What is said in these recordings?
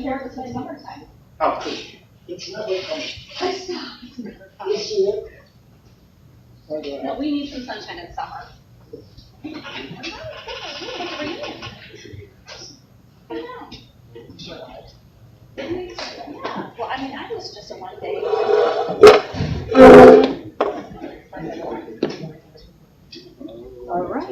care of us by summertime. Oh, it's never coming. Stop. It's never You coming. see it? No, we need some sunshine in summer. Yeah, well, I mean, I was just a one day. All right.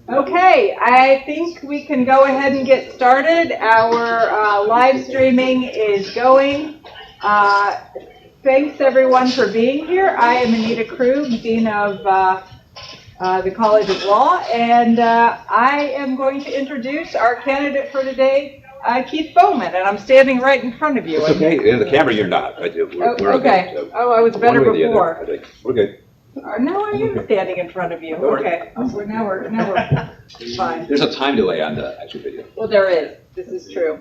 Okay, I think we can go ahead and get started. Our live streaming is going. Thanks everyone for being here. I am Anita Krug, Dean of the College of Law, and I am going to introduce our candidate for today, Keith Bowman, and I'm standing right in front of you. It's okay. In the camera, you're not. We're okay. So Oh, I was better before. Other, we're good. No, I am standing in front of you. Okay. Now we're fine. There's a time delay on the actual video. Well, there is. This is true.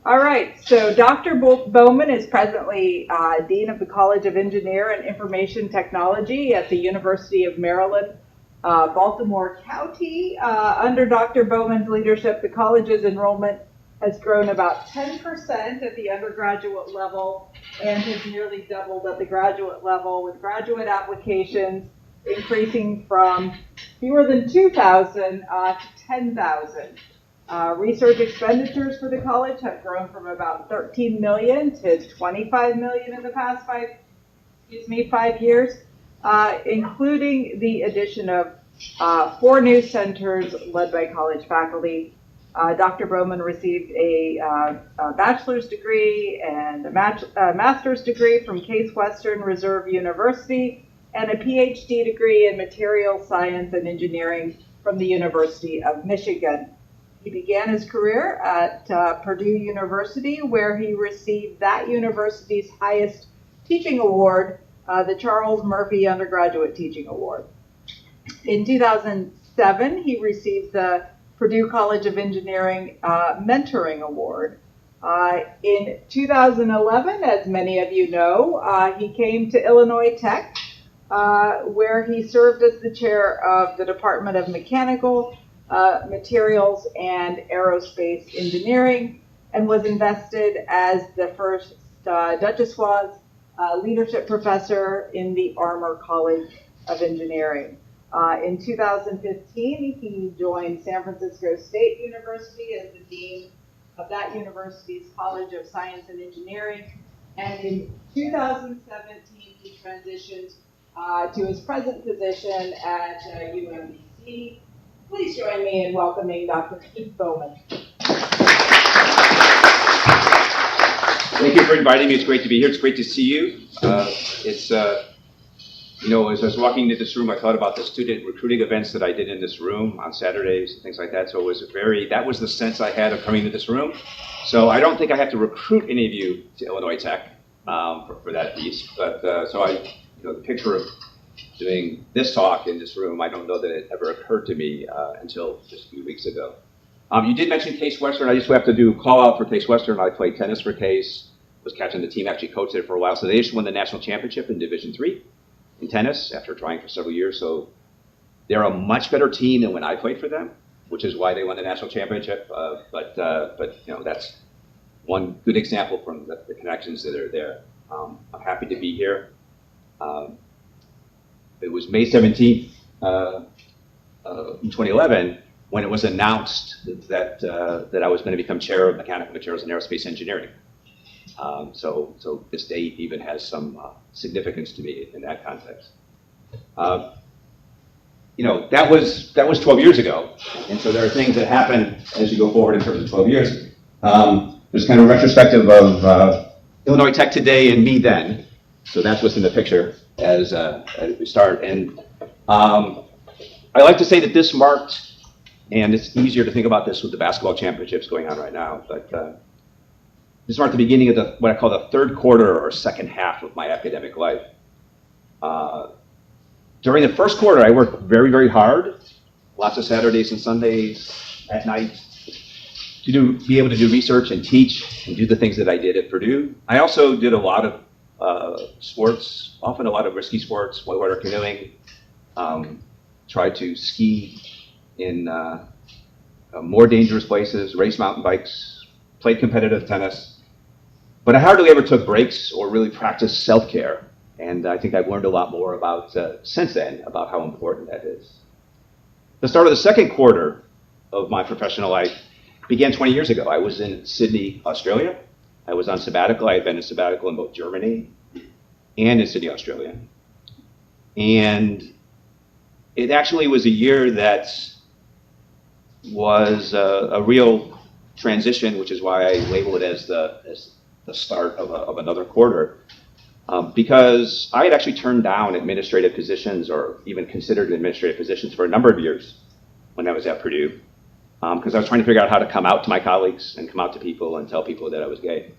All right. So Dr. Bowman is presently Dean of the College of Engineering and Information Technology at the University of Maryland, Baltimore County. Under Dr. Bowman's leadership, the college's enrollment has grown about 10% at the undergraduate level and has nearly doubled at the graduate level, with graduate applications increasing from fewer than 2,000 to 10,000. Research expenditures for the college have grown from about 13 million to 25 million in the past 5 years, including the addition of 4 new centers led by college faculty. Dr. Bowman received a bachelor's degree and a master's degree from Case Western Reserve University and a PhD degree in material science and engineering from the University of Michigan. He began his career at Purdue University, where he received that university's highest teaching award, the Charles Murphy Undergraduate Teaching Award. In 2007, he received the Purdue College of Engineering Mentoring Award. In 2011, as many of you know, he came to Illinois Tech, where he served as the chair of the Department of Mechanical, Materials, and Aerospace Engineering, and was invested as the first Duchossois Leadership Professor in the Armour College of Engineering. In 2015, he joined San Francisco State University as the dean of that university's College of Science and Engineering. And in 2017, he transitioned to his present position at UMBC. Please join me in welcoming Dr. Keith Bowman. Thank you for inviting me. It's great to be here. It's great to see you. You know, as I was walking into this room, I thought about the student recruiting events that I did in this room on Saturdays and things like that. So it was that was the sense I had of coming to this room. So I don't think I have to recruit any of you to Illinois Tech for that piece. But the picture of doing this talk in this room, I don't know that it ever occurred to me until just a few weeks ago. You did mention Case Western. I used to have to do call out for Case Western. I played tennis for Case, was catching the team, actually coached it for a while. So they just won the national championship in Division III in tennis after trying for several years. So they're a much better team than when I played for them, which is why they won the national championship. But you know, that's one good example from the connections that are there. I'm happy to be here. It was May 17th, 2011, when it was announced that I was going to become chair of Mechanical Materials and Aerospace Engineering. So this date even has some significance to me in that context. You know, that was 12 years ago, and so there are things that happen as you go forward in terms of 12 years. There's kind of a retrospective of Illinois Tech today and me then. So that's what's in the picture as we start. And I like to say that this marked, and it's easier to think about this with the basketball championships going on right now, but this marked the beginning of what I call the third quarter or second half of my academic life. During the first quarter, I worked very, very hard, lots of Saturdays and Sundays at night, to be able to do research and teach and do the things that I did at Purdue. I also did a lot of sports, often a lot of risky sports, whitewater canoeing, tried to ski in more dangerous places, race mountain bikes, played competitive tennis, but I hardly ever took breaks or really practiced self-care. And I think I've learned a lot more about, since then, about how important that is. The start of the second quarter of my professional life began 20 years ago. I was in Sydney, Australia. I was on sabbatical. I had been in sabbatical in both Germany and in Sydney, Australia. And it actually was a year that was a real transition, which is why I label it as the start of another quarter. Because I had actually turned down administrative positions or even considered administrative positions for a number of years when I was at Purdue. Because I was trying to figure out how to come out to my colleagues and come out to people and tell people that I was gay.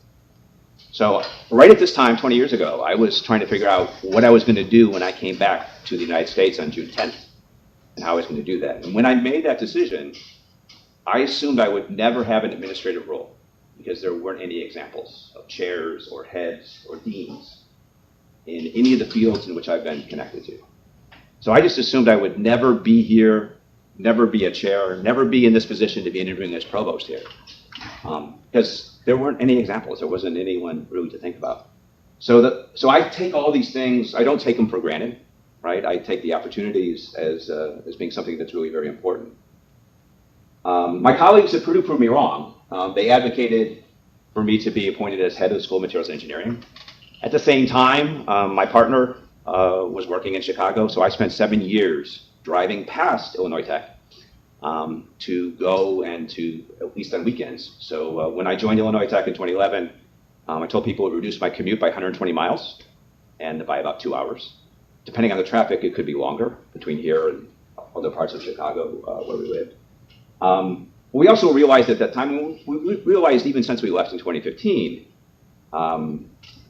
So right at this time, 20 years ago, I was trying to figure out what I was going to do when I came back to the United States on June 10th and how I was going to do that. And when I made that decision, I assumed I would never have an administrative role because there weren't any examples of chairs or heads or deans in any of the fields in which I've been connected to. So I just assumed I would never be here, never be a chair, never be in this position to be interviewing as provost here. Because there weren't any examples. There wasn't anyone really to think about. So I take all these things, I don't take them for granted, right? I take the opportunities as being something that's really very important. My colleagues at Purdue proved me wrong. They advocated for me to be appointed as head of the School of Materials Engineering. At the same time, my partner was working in Chicago, so I spent 7 years driving past Illinois Tech to go and to, at least on weekends. So when I joined Illinois Tech in 2011, I told people it would reduce my commute by 120 miles and by about 2 hours. Depending on the traffic, it could be longer between here and other parts of Chicago where we lived. We also realized at that time, we realized even since we left in 2015,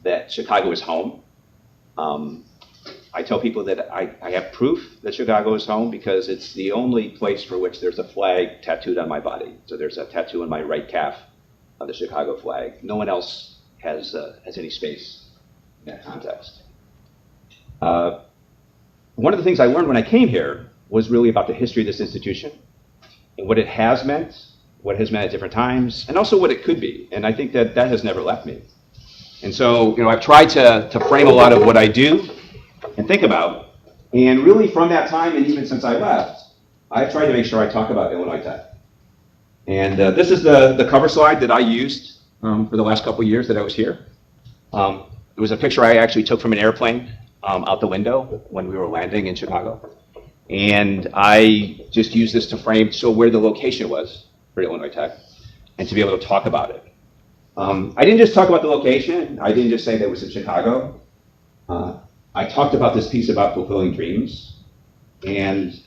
that Chicago is home. I tell people that I have proof that Chicago is home because it's the only place for which there's a flag tattooed on my body. So there's a tattoo on my right calf of the Chicago flag. No one else has any space in that context. One of the things I learned when I came here was really about the history of this institution and what it has meant, what it has meant at different times, and also what it could be. And I think that has never left me. And so, I've tried to frame a lot of what I do and think about. And really from that time, and even since I left, I've tried to make sure I talk about Illinois Tech. And this is the cover slide that I used for the last couple of years that I was here. It was a picture I actually took from an airplane out the window when we were landing in Chicago. And I just used this to frame so where the location was for Illinois Tech and to be able to talk about it. I didn't just talk about the location. I didn't just say that it was in Chicago. I talked about this piece about fulfilling dreams, and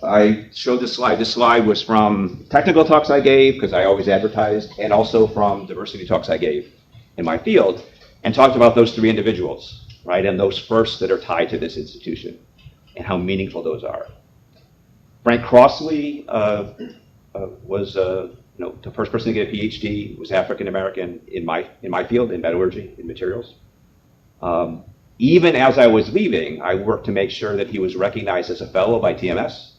I showed this slide. This slide was from technical talks I gave, because I always advertised, and also from diversity talks I gave in my field, and talked about those three individuals, right, and those firsts that are tied to this institution, and how meaningful those are. Frank Crossley was the first person to get a PhD, was African American in my field, in metallurgy, in materials. Even as I was leaving, I worked to make sure that he was recognized as a fellow by TMS.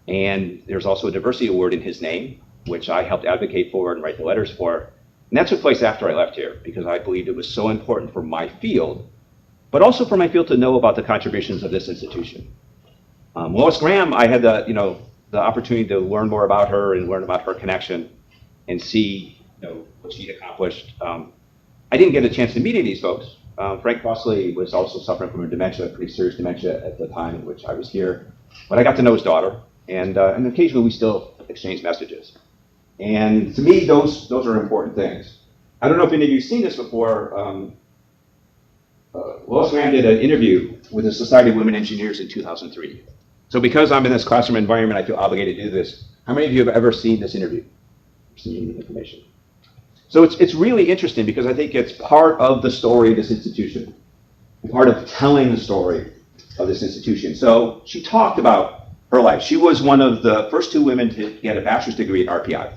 And there's also a diversity award in his name, which I helped advocate for and write the letters for. And that took place after I left here, because I believed it was so important for my field, but also for my field to know about the contributions of this institution. Lois Graham, I had the opportunity to learn more about her and learn about her connection and see what she accomplished. I didn't get a chance to meet any of these folks. Frank Crossley was also suffering from a dementia, pretty serious dementia at the time in which I was here. But I got to know his daughter, and occasionally we still exchange messages. And to me, those are important things. I don't know if any of you have seen this before. Lois Graham did an interview with the Society of Women Engineers in 2003. So because I'm in this classroom environment, I feel obligated to do this. How many of you have ever seen this interview? Seen the information? So it's really interesting because I think it's part of the story of this institution, and part of telling the story of this institution. So she talked about her life. She was one of the first 2 women to get a bachelor's degree at RPI.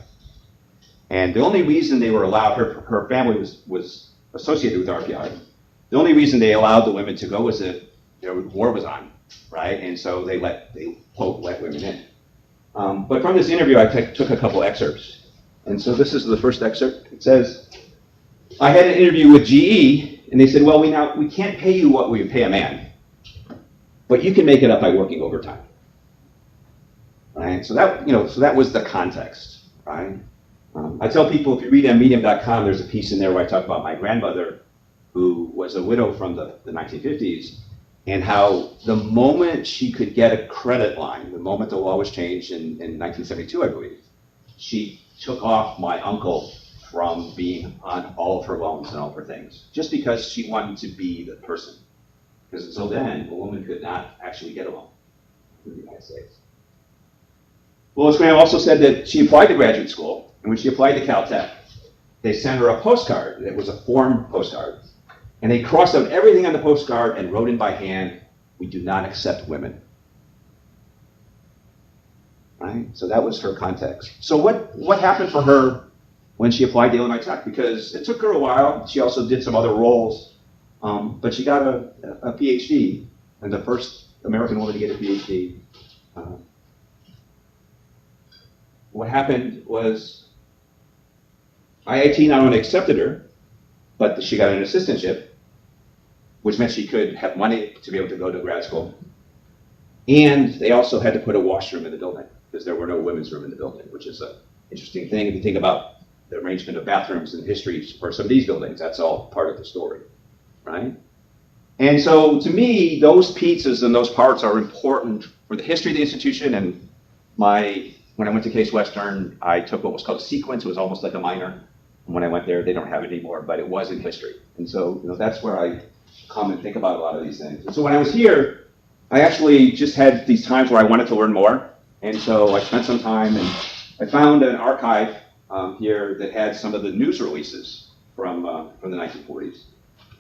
And the only reason they were allowed, her family was associated with RPI. The only reason they allowed the women to go was that war was on, right? And so they quote, let women in. But from this interview, I took a couple excerpts. And so this is the first excerpt. It says, I had an interview with GE, and they said, well, we can't pay you what we would pay a man, but you can make it up by working overtime. Right? So that was the context, right? I tell people, if you read on medium.com, there's a piece in there where I talk about my grandmother, who was a widow from the 1950s, and how the moment she could get a credit line, the moment the law was changed in 1972, I believe, she took off my uncle from being on all of her loans and all of her things, just because she wanted to be the person. Because until then, a woman could not actually get a loan in the United States. Lois Graham also said that she applied to graduate school, and when she applied to Caltech, they sent her a postcard. It was a form postcard. And they crossed out everything on the postcard and wrote in by hand, we do not accept women. Right? So that was her context. So what happened for her when she applied to Illinois Tech? Because it took her a while. She also did some other roles, but she got a PhD, and the first American woman to get a PhD. What happened was IIT not only accepted her, but she got an assistantship, which meant she could have money to be able to go to grad school. And they also had to put a washroom in the building because there were no women's room in the building, which is an interesting thing. If you think about the arrangement of bathrooms in history for some of these buildings, that's all part of the story, right? And so to me, those pieces and those parts are important for the history of the institution. And when I went to Case Western, I took what was called a sequence. It was almost like a minor. And when I went there, they don't have it anymore, but it was in history. And so that's where I come and think about a lot of these things. And so when I was here, I actually just had these times where I wanted to learn more. And so I spent some time, and I found an archive here that had some of the news releases from the 1940s.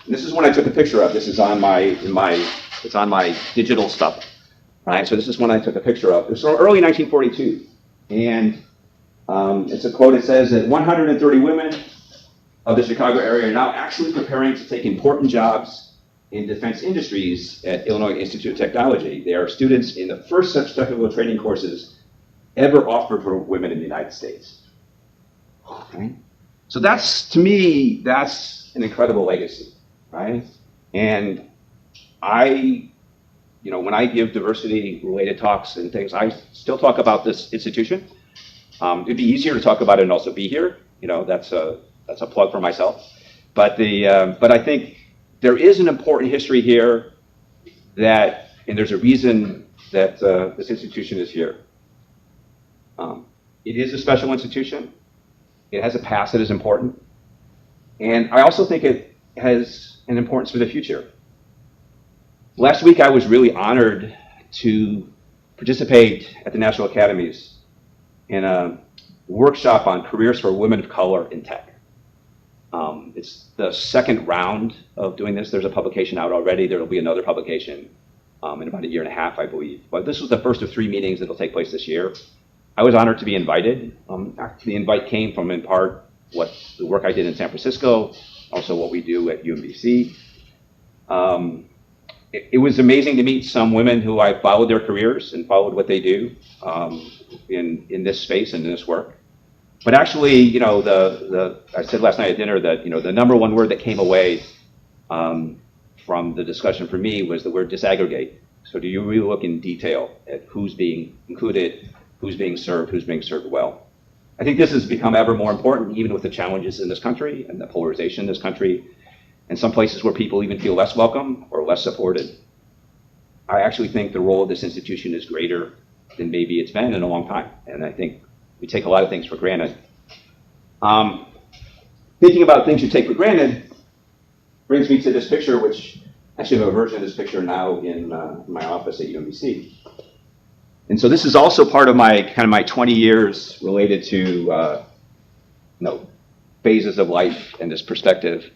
And this is one I took a picture of. This is on it's on my digital stuff, right? So this is one I took a picture of. It was from early 1942, and it's a quote. It says that 130 women of the Chicago area are now actually preparing to take important jobs in defense industries at Illinois Institute of Technology. They are students in the first such technical training courses ever offered for women in the United States. Okay? So to me, that's an incredible legacy, right? And when I give diversity-related talks and things, I still talk about this institution. It'd be easier to talk about it and also be here. That's a plug for myself. But I think there is an important history here and there's a reason that this institution is here. It is a special institution. It has a past that is important. And I also think it has an importance for the future. Last week, I was really honored to participate at the National Academies in a workshop on careers for women of color in tech. It's the second round of doing this. There's a publication out already. There will be another publication in about a year and a half, I believe. But this was the first of 3 meetings that will take place this year. I was honored to be invited. The invite came from, in part, the work I did in San Francisco, also what we do at UMBC. It was amazing to meet some women who I followed their careers and followed what they do in this space and in this work. But actually, I said last night at dinner that, the number one word that came away from the discussion for me was the word disaggregate. So do you really look in detail at who's being included, who's being served well? I think this has become ever more important, even with the challenges in this country and the polarization in this country, and some places where people even feel less welcome or less supported. I actually think the role of this institution is greater than maybe it's been in a long time. And I think we take a lot of things for granted. Thinking about things you take for granted brings me to this picture, which actually I have a version of this picture now in my office at UMBC. And so this is also part of my 20 years related to phases of life and this perspective.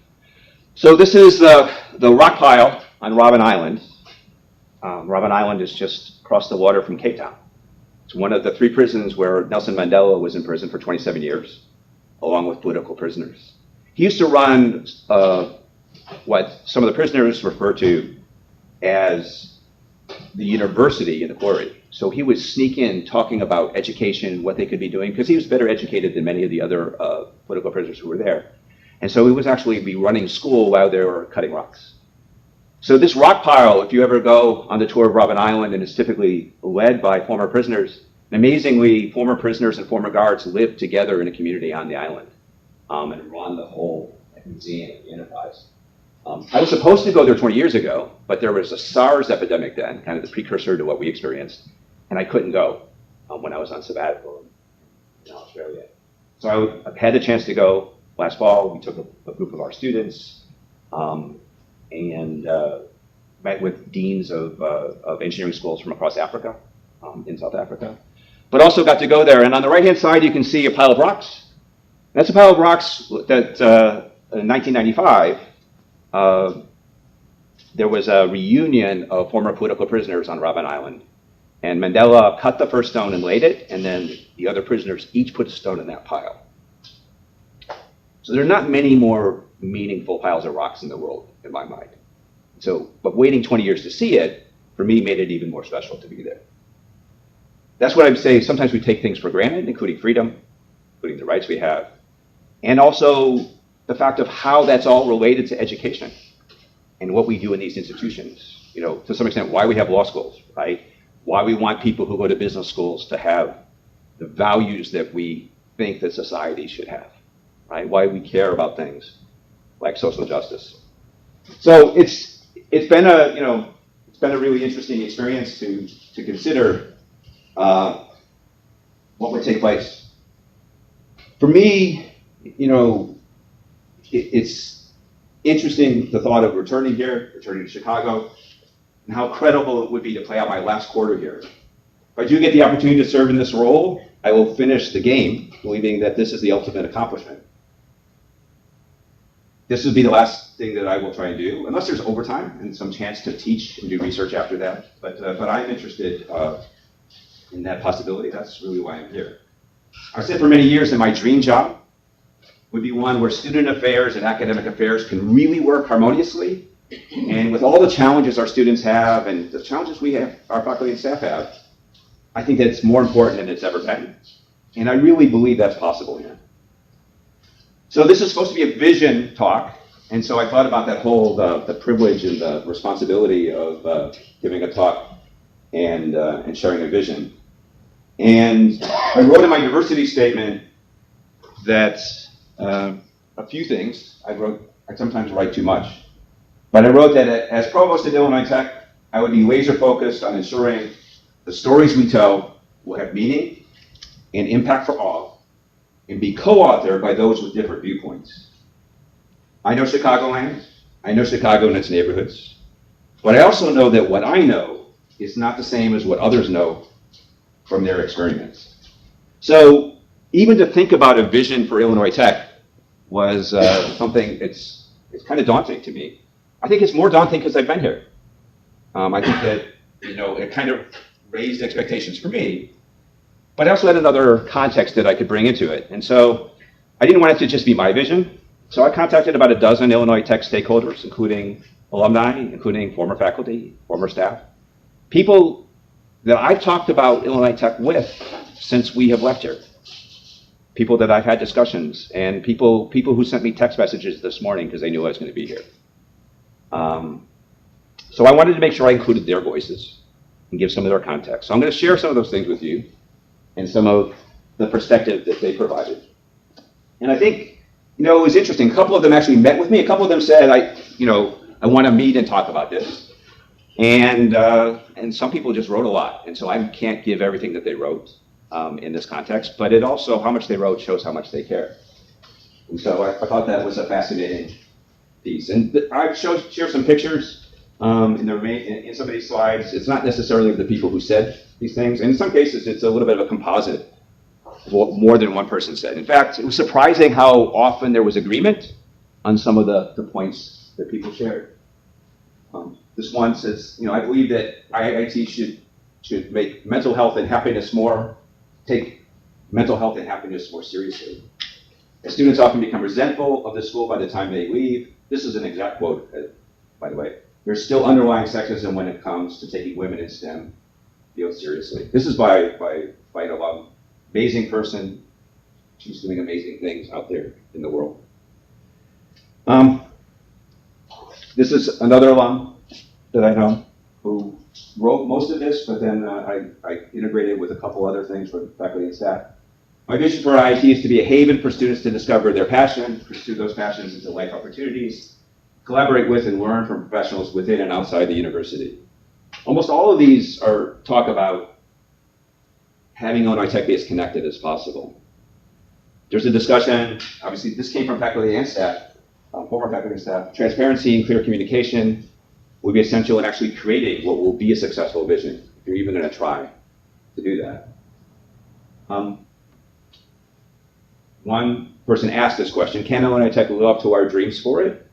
So this is the rock pile on Robben Island. Robben Island is just across the water from Cape Town. It's one of the 3 prisons where Nelson Mandela was in prison for 27 years, along with political prisoners. He used to run what some of the prisoners refer to as the university in the COEIT. So he would sneak in talking about education, what they could be doing, because he was better educated than many of the other political prisoners who were there. And so he was actually be running school while they were cutting rocks. So this rock pile, if you ever go on the tour of Robben Island, and it's typically led by former prisoners, amazingly, former prisoners and former guards live together in a community on the island and run the whole museum, the enterprise. I was supposed to go there 20 years ago, but there was a SARS epidemic then, kind of the precursor to what we experienced, and I couldn't go when I was on sabbatical in Australia. So I had the chance to go last fall. We took a group of our students and met with deans of engineering schools from across Africa, in South Africa, but also got to go there. And on the right-hand side, you can see a pile of rocks. That's a pile of rocks that in 1995, there was a reunion of former political prisoners on Robben Island. And Mandela cut the first stone and laid it, and then the other prisoners each put a stone in that pile. So there are not many more meaningful piles of rocks in the world, in my mind. So, but waiting 20 years to see it, for me, made it even more special to be there. That's what I'm saying. Sometimes we take things for granted, including freedom, including the rights we have, and also the fact of how that's all related to education and what we do in these institutions. You know, to some extent, why we have law schools, right? Why we want people who go to business schools to have the values that we think that society should have, right? Why we care about things like social justice. So it's been a really interesting experience to consider what would take place. For me, you know, it's interesting the thought of returning to Chicago, and how credible it would be to play out my last quarter here. If I do get the opportunity to serve in this role, I will finish the game, believing that this is the ultimate accomplishment. This would be the last thing that I will try and do, unless there's overtime and some chance to teach and do research after that. But I'm interested in that possibility. That's really why I'm here. I've said for many years that my dream job would be one where student affairs and academic affairs can really work harmoniously. And with all the challenges our students have and the challenges we have, our faculty and staff have, I think that it's more important than it's ever been. And I really believe that's possible here. So this is supposed to be a vision talk. And so I thought about that whole, the privilege and the responsibility of giving a talk and sharing a vision. And I wrote in my diversity statement that a few things. I sometimes write too much. But I wrote that as Provost at Illinois Tech, I would be laser focused on ensuring the stories we tell will have meaning and impact for all, and be co-authored by those with different viewpoints. I know Chicagoland, I know Chicago and its neighborhoods, but I also know that what I know is not the same as what others know from their experience. So even to think about a vision for Illinois Tech was something it's kind of daunting to me. I think it's more daunting because I've been here. I think that, you know, it kind of raised expectations for me, but I also had another context that I could bring into it. And so I didn't want it to just be my vision. So I contacted about a dozen Illinois Tech stakeholders, including alumni, including former faculty, former staff, people that I've talked about Illinois Tech with since we have left here. People that I've had discussions, and people who sent me text messages this morning because they knew I was going to be here. So I wanted to make sure I included their voices and give some of their context. So I'm going to share some of those things with you and some of the perspective that they provided. And I think, you know, it was interesting. A couple of them actually met with me. A couple of them said, I want to meet and talk about this. And some people just wrote a lot. And so I can't give everything that they wrote in this context, but it also, how much they wrote shows how much they care. And so I thought that was a fascinating piece. And I've shared some pictures in some of these slides. It's not necessarily the people who said these things. And in some cases, it's a little bit of a composite of what more than one person said. In fact, it was surprising how often there was agreement on some of the points that people shared. This one says, I believe that IIT should make mental health and happiness take mental health and happiness more seriously. As students often become resentful of the school by the time they leave. This is an exact quote, by the way. there's still underlying sexism when it comes to taking women in STEM fields seriously. This is by an alum, amazing person. She's doing amazing things out there in the world. This is another alum that I know who wrote most of this, but then I integrated with a couple other things for faculty and staff. My vision for IIT is to be a haven for students to discover their passion, pursue those passions into life opportunities, collaborate with and learn from professionals within and outside the university. Almost all of these talk about having Illinois Tech be as connected as possible. There's a discussion, obviously this came from faculty and staff, former faculty and staff. Transparency and clear communication will be essential in actually creating what will be a successful vision, if you're even going to try to do that. One person asked this question: can Illinois Tech live up to our dreams for it?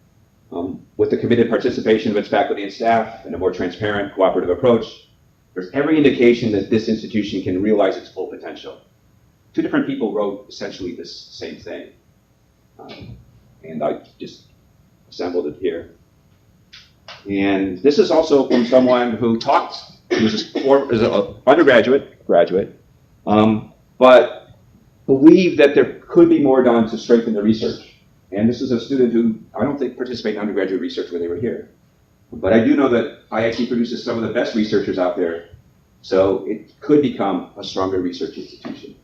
With the committed participation of its faculty and staff and a more transparent, cooperative approach, there's every indication that this institution can realize its full potential. Two different people wrote essentially this same thing. And I just assembled it here. And this is also from someone who was an undergraduate, but believed that there could be more done to strengthen the research. And this is a student who I don't think participated in undergraduate research when they were here. But I do know that IIT produces some of the best researchers out there, so it could become a stronger research institution.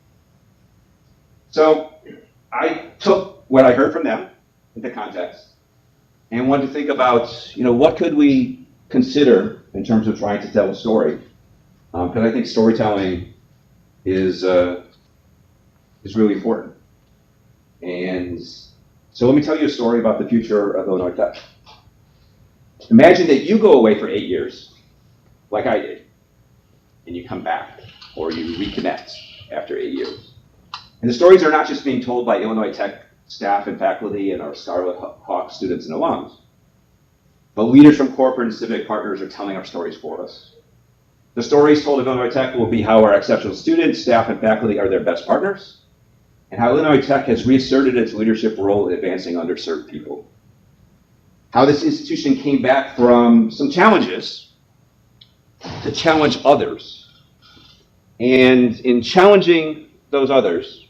So I took what I heard from them into context and wanted to think about, what could we consider in terms of trying to tell a story? Because I think storytelling is really important. And so let me tell you a story about the future of Illinois Tech. Imagine that you go away for 8 years, like I did, and you come back, or you reconnect after 8 years. And the stories are not just being told by Illinois Tech staff and faculty and our Scarlet Hawk students and alums, but leaders from corporate and civic partners are telling our stories for us. The stories told of Illinois Tech will be how our exceptional students, staff, and faculty are their best partners, and how Illinois Tech has reasserted its leadership role in advancing underserved people. How this institution came back from some challenges to challenge others. And in challenging those others,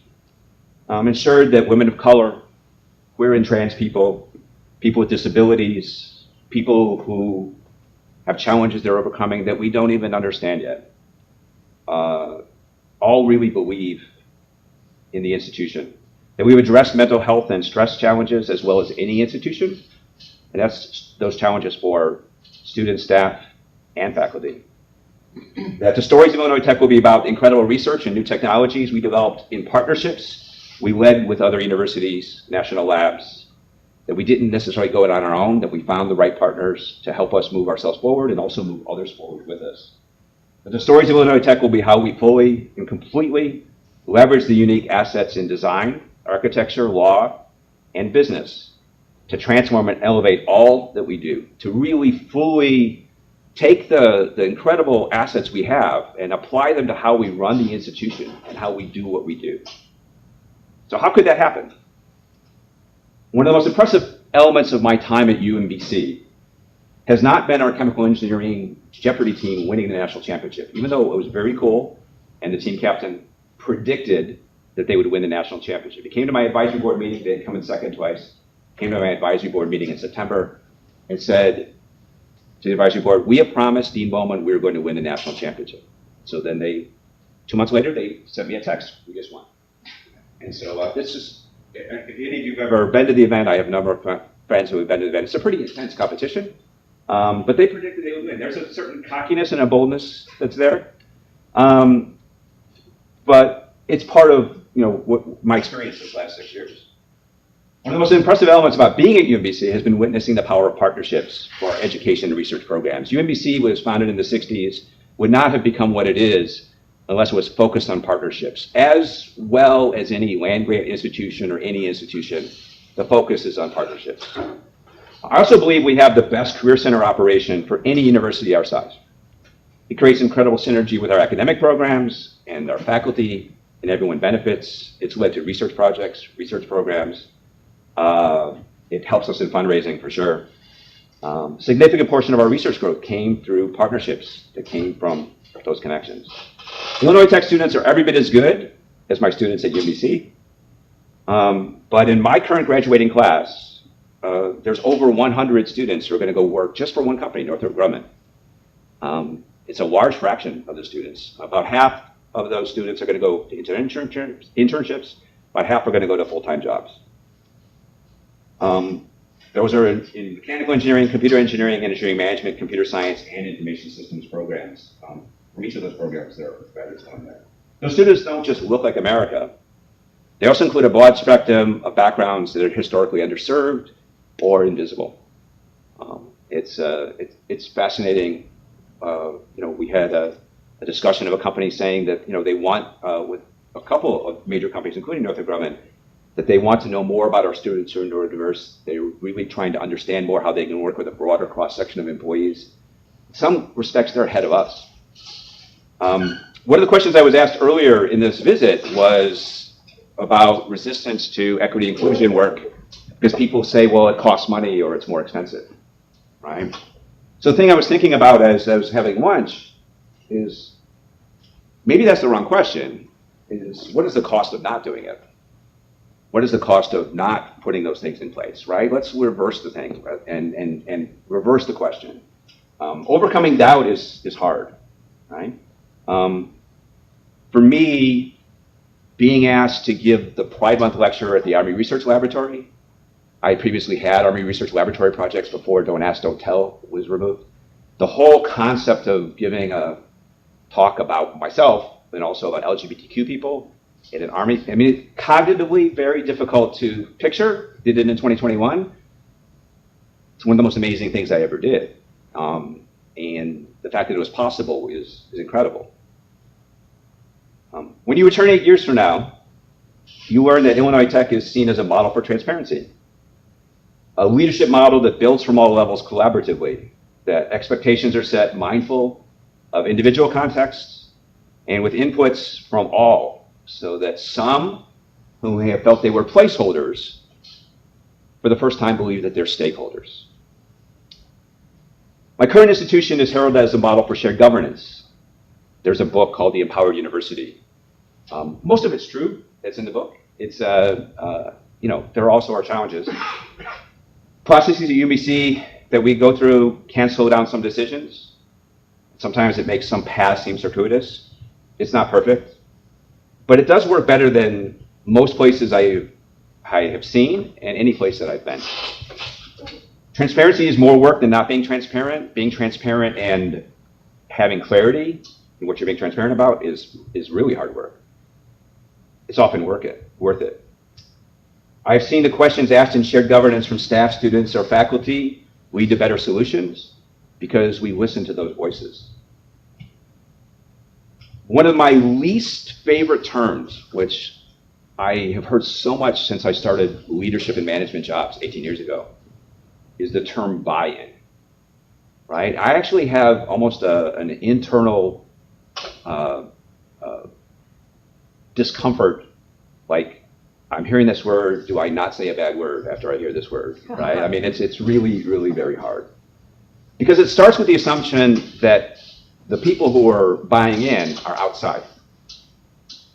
ensured that women of color, queer and trans people, people with disabilities, people who have challenges they're overcoming that we don't even understand yet, all really believe in the institution. That we've addressed mental health and stress challenges as well as any institution, and that's those challenges for students, staff, and faculty. That the stories of Illinois Tech will be about incredible research and new technologies we developed in partnerships. We led with other universities, national labs, that we didn't necessarily go it on our own, that we found the right partners to help us move ourselves forward and also move others forward with us. But the stories of Illinois Tech will be how we fully and completely leverage the unique assets in design, architecture, law, and business to transform and elevate all that we do, to really fully take the incredible assets we have and apply them to how we run the institution and how we do what we do. So how could that happen? One of the most impressive elements of my time at UMBC has not been our chemical engineering Jeopardy team winning the national championship, even though it was very cool and the team captain predicted that they would win the national championship. He came to my advisory board meeting, they had come in second twice, came to my advisory board meeting in September and said to the advisory board, we have promised Dean Bowman we were going to win the national championship. So then 2 months later, they sent me a text, we just won. And so this is, if any of you have ever been to the event, I have a number of friends who have been to the event. It's a pretty intense competition, but they predicted they would win. There's a certain cockiness and a boldness that's there, but it's part of what my experience this last 6 years. One of the most impressive elements about being at UMBC has been witnessing the power of partnerships for our education and research programs. UMBC was founded in the 60s, would not have become what it is unless it was focused on partnerships. As well as any land-grant institution or any institution, the focus is on partnerships. I also believe we have the best career center operation for any university our size. It creates incredible synergy with our academic programs and our faculty, and everyone benefits. It's led to research projects, research programs. It helps us in fundraising for sure. Significant portion of our research growth came through partnerships that came from those connections. Illinois Tech students are every bit as good as my students at UMBC. But in my current graduating class, there's over 100 students who are going to go work just for one company, Northrop Grumman. It's a large fraction of the students. About half of those students are going to go into internships. About half are going to go to full-time jobs. Those are in mechanical engineering, computer engineering, engineering management, computer science, and information systems programs. For each of those programs, there are graduates on there. Those students don't just look like America. They also include a broad spectrum of backgrounds that are historically underserved or invisible. It's fascinating. We had a discussion of a company saying that they want, with a couple of major companies, including Northrop Grumman, that they want to know more about our students who are neurodiverse. They're really trying to understand more how they can work with a broader cross-section of employees. In some respects, they're ahead of us. One of the questions I was asked earlier in this visit was about resistance to equity inclusion work, because people say, well, it costs money or it's more expensive, right? So the thing I was thinking about as I was having lunch is, maybe that's the wrong question, is what is the cost of not doing it? What is the cost of not putting those things in place, right? Let's reverse the thing and reverse the question. Overcoming doubt is hard, right? For me, being asked to give the Pride Month lecture at the Army Research Laboratory, I previously had Army Research Laboratory projects before Don't Ask, Don't Tell was removed. The whole concept of giving a talk about myself and also about LGBTQ people in an Army, I mean, cognitively very difficult to picture. Did it in 2021. It's one of the most amazing things I ever did. And the fact that it was possible is incredible. When you return 8 years from now, you learn that Illinois Tech is seen as a model for transparency. A leadership model that builds from all levels collaboratively, that expectations are set mindful of individual contexts and with inputs from all, so that some who have felt they were placeholders for the first time believe that they're stakeholders. My current institution is heralded as a model for shared governance. There's a book called The Empowered University. Most of it's true that's in the book. It's, there are also our challenges. Processes at UMBC that we go through can slow down some decisions. Sometimes it makes some paths seem circuitous. It's not perfect, but it does work better than most places I have seen and any place that I've been. Transparency is more work than not being transparent. Being transparent and having clarity in what you're being transparent about is really hard work. It's often worth it. I've seen the questions asked in shared governance from staff, students, or faculty lead to better solutions because we listen to those voices. One of my least favorite terms, which I have heard so much since I started leadership and management jobs 18 years ago, is the term buy-in, right? I actually have almost an internal discomfort, like, I'm hearing this word, do I not say a bad word after I hear this word, right? I mean, it's really, really very hard. Because it starts with the assumption that the people who are buying in are outside.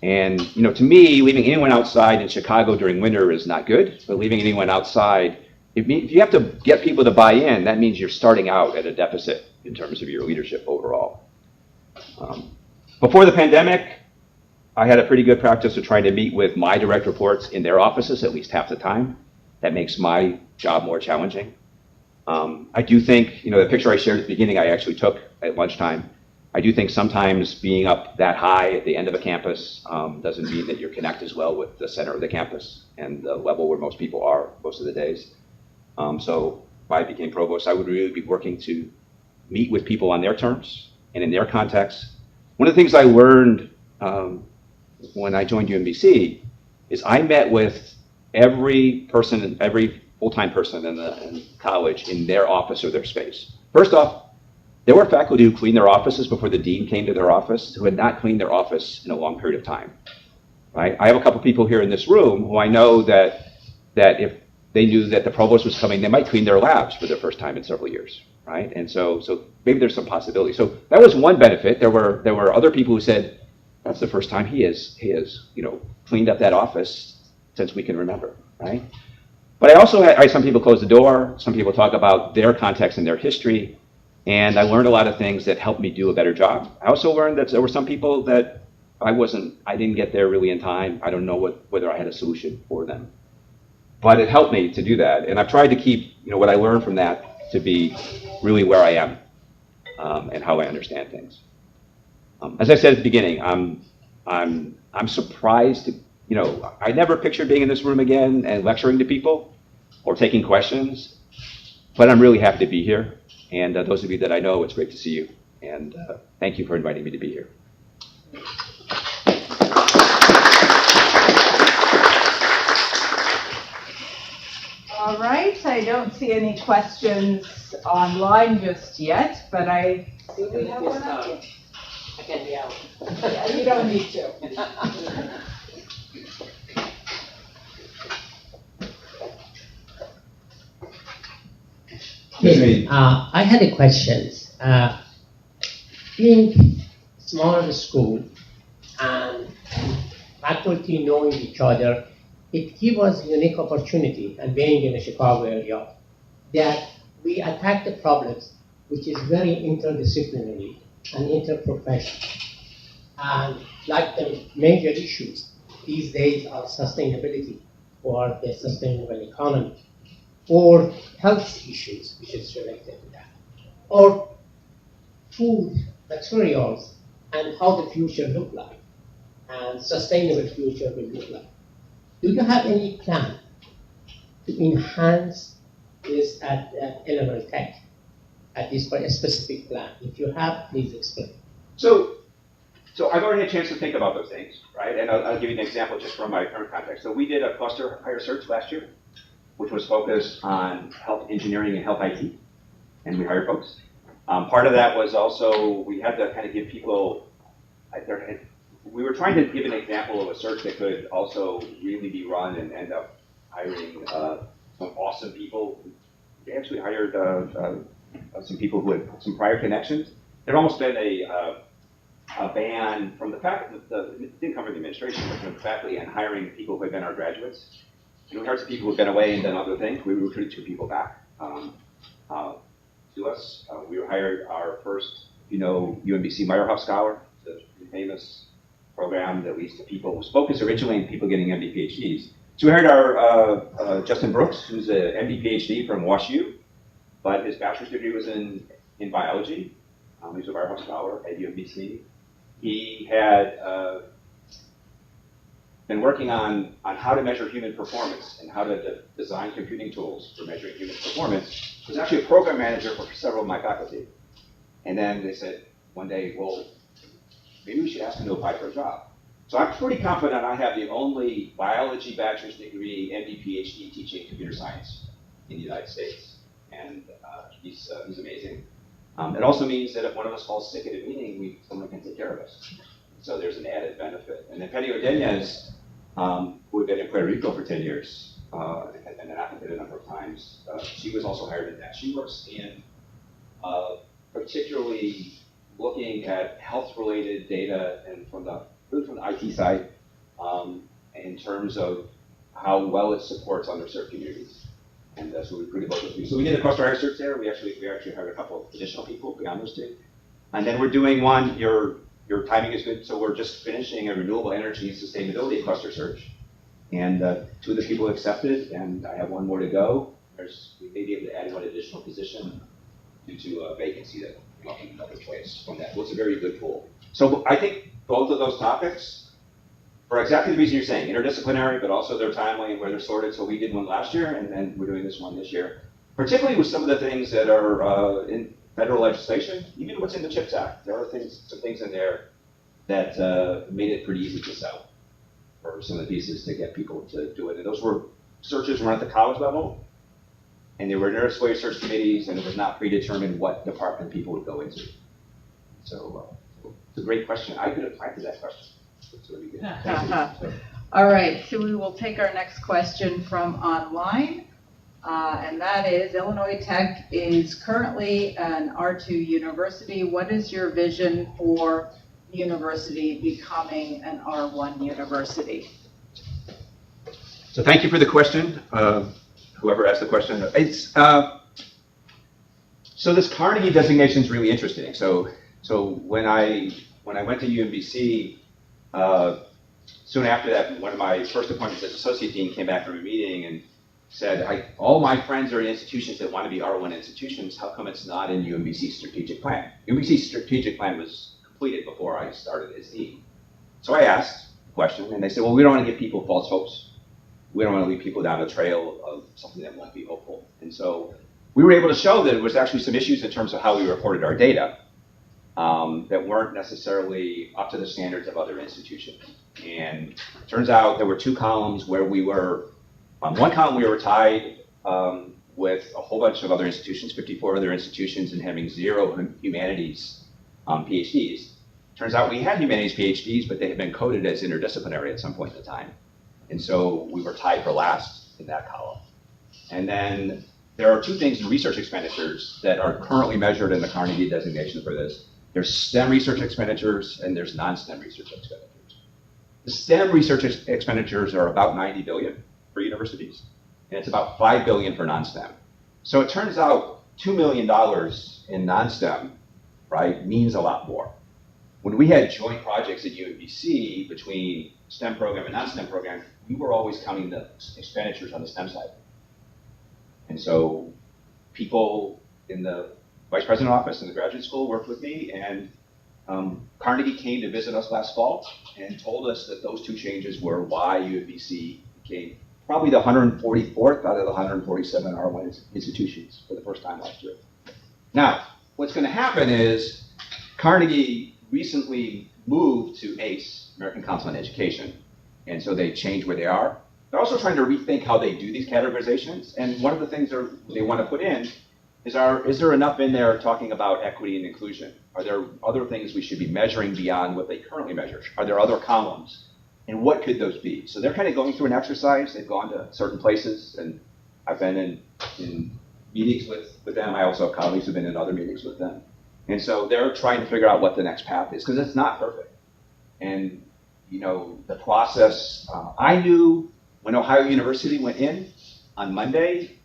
And, to me, leaving anyone outside in Chicago during winter is not good, but leaving anyone outside, if you have to get people to buy in, that means you're starting out at a deficit in terms of your leadership overall. Before the pandemic, I had a pretty good practice of trying to meet with my direct reports in their offices at least half the time. That makes my job more challenging. I do think, the picture I shared at the beginning I actually took at lunchtime. I do think sometimes being up that high at the end of a campus doesn't mean that you connect as well with the center of the campus and the level where most people are most of the days. So if I became provost, I would really be working to meet with people on their terms and in their context. One of the things I learned when I joined UMBC is I met with every person, every full-time person in college in their office or their space. First off, there were faculty who cleaned their offices before the dean came to their office who had not cleaned their office in a long period of time. Right? I have a couple people here in this room who I know that if they knew that the provost was coming, they might clean their labs for the first time in several years, right? And so maybe there's some possibility. So that was one benefit. There were other people who said, that's the first time he has cleaned up that office since we can remember, right? But I also had some people close the door. Some people talk about their context and their history. And I learned a lot of things that helped me do a better job. I also learned that there were some people that I didn't get there really in time. I don't know whether I had a solution for them. But it helped me to do that. And I've tried to keep, what I learned from that to be really where I am and how I understand things. As I said at the beginning, I'm surprised I never pictured being in this room again and lecturing to people or taking questions, but I'm really happy to be here. And those of you that I know, it's great to see you. And thank you for inviting me to be here. All right, I don't see any questions online just yet, but I see we have one up here. I can be out. Yeah, you don't need to. Yes, I had a question. Being smaller school and faculty knowing each other, it gives us a unique opportunity, and being in the Chicago area, that we attack the problems, which is very interdisciplinary and interprofessional. And like the major issues these days are sustainability or the sustainable economy, or health issues, which is related to that, or food, materials, and how the future look like, and sustainable future will look like. Do you have any plan to enhance this at Illinois Tech, at this point, a specific plan? If you have, please explain. So I've already had a chance to think about those things, right? And I'll give you an example just from my current context. So we did a cluster hire search last year, which was focused on health engineering and health IT, and we hired folks. Part of that was also, we had to kind of give people, we were trying to give an example of a search that could also really be run and end up hiring some awesome people. We actually hired some people who had some prior connections. There'd almost been a ban from the faculty, it didn't come from the administration, but from the faculty on hiring people who had been our graduates. And we hired some people who had been away and done other things. We recruited 2 people back to us. We hired our first, UMBC Meyerhoff Scholar, the famous program that leads to people, was focused originally on people getting MD PhDs. So we hired our Justin Brooks, who's an MD PhD from WashU, but his bachelor's degree was in biology. He's a Meyerhoff Scholar at UMBC. He had been working on how to measure human performance and how to design computing tools for measuring human performance. He was actually a program manager for several of my faculty. And then they said one day, well, maybe we should ask him to apply for a job. So I'm pretty confident I have the only biology bachelor's degree, MD, PhD teaching computer science in the United States. And he's amazing. It also means that if one of us falls sick at a meeting, someone can take care of us. So there's an added benefit. And then Penny Ordonez, who had been in Puerto Rico for 10 years, and then applicant a number of times, she was also hired in that. She works in particularly looking at health-related data and from the IT side in terms of how well it supports underserved communities. And so we recruited both those people. So we did a cluster hire search there. We actually hired a couple of additional people beyond those 2. And then we're doing one, your timing is good, so we're just finishing a renewable energy and sustainability cluster search. And 2 of the people accepted, and I have 1 more to go. We may be able to add 1 additional position due to a vacancy that came up in another place from that. So it's a very good tool. So I think both of those topics, for exactly the reason you're saying, interdisciplinary, but also they're timely and where they're sorted. So we did one last year, and then we're doing this one this year. Particularly with some of the things that are in federal legislation, even what's in the CHIPS Act. There are some things in there that made it pretty easy to sell for some of the pieces to get people to do it. And those were searches run at the college level, and they were interdisciplinary search committees, and it was not predetermined what department people would go into. So it's a great question. I could apply to that question. It's really good. All right, so we will take our next question from online. and that is Illinois Tech is currently an R2 university. What is your vision for the university becoming an R1 university? So thank you for the question, whoever asked the question. So this Carnegie designation is really interesting. So when I went to UMBC, soon after that, one of my first appointments as associate dean came back from a meeting and said, all my friends are in institutions that want to be R1 institutions. How come it's not in UMBC's strategic plan? UMBC's strategic plan was completed before I started as dean. So I asked the question, and they said, well, we don't want to give people false hopes. We don't want to lead people down a trail of something that won't be hopeful. And so we were able to show that there was actually some issues in terms of how we reported our data that weren't necessarily up to the standards of other institutions. And it turns out there were two columns where we were, on one column we were tied with a whole bunch of other institutions, 54 other institutions, and having 0 humanities PhDs. Turns out we had humanities PhDs, but they had been coded as interdisciplinary at some point in time. And so we were tied for last in that column. And then there are two things in research expenditures that are currently measured in the Carnegie designation for this. There's STEM research expenditures and there's non-STEM research expenditures. The STEM research expenditures are about 90 billion for universities, and it's about 5 billion for non-STEM. So it turns out $2 million in non-STEM, right, means a lot more. When we had joint projects at UMBC between STEM program and non-STEM program, we were always counting the expenditures on the STEM side. And so people in the vice president office in the graduate school worked with me, and Carnegie came to visit us last fall and told us that those two changes were why UMBC became probably the 144th out of the 147 R1 institutions for the first time last year. Now, what's going to happen is Carnegie recently moved to ACE, American Council on Education, and so they changed where they are. They're also trying to rethink how they do these categorizations, and one of the things they want to put in is there enough in there talking about equity and inclusion? Are there other things we should be measuring beyond what they currently measure? Are there other columns? And what could those be? So they're kind of going through an exercise. They've gone to certain places, and I've been in meetings with them. I also have colleagues who've been in other meetings with them. And so they're trying to figure out what the next path is, because it's not perfect. And you know, the process, I knew when Ohio University went in on Monday,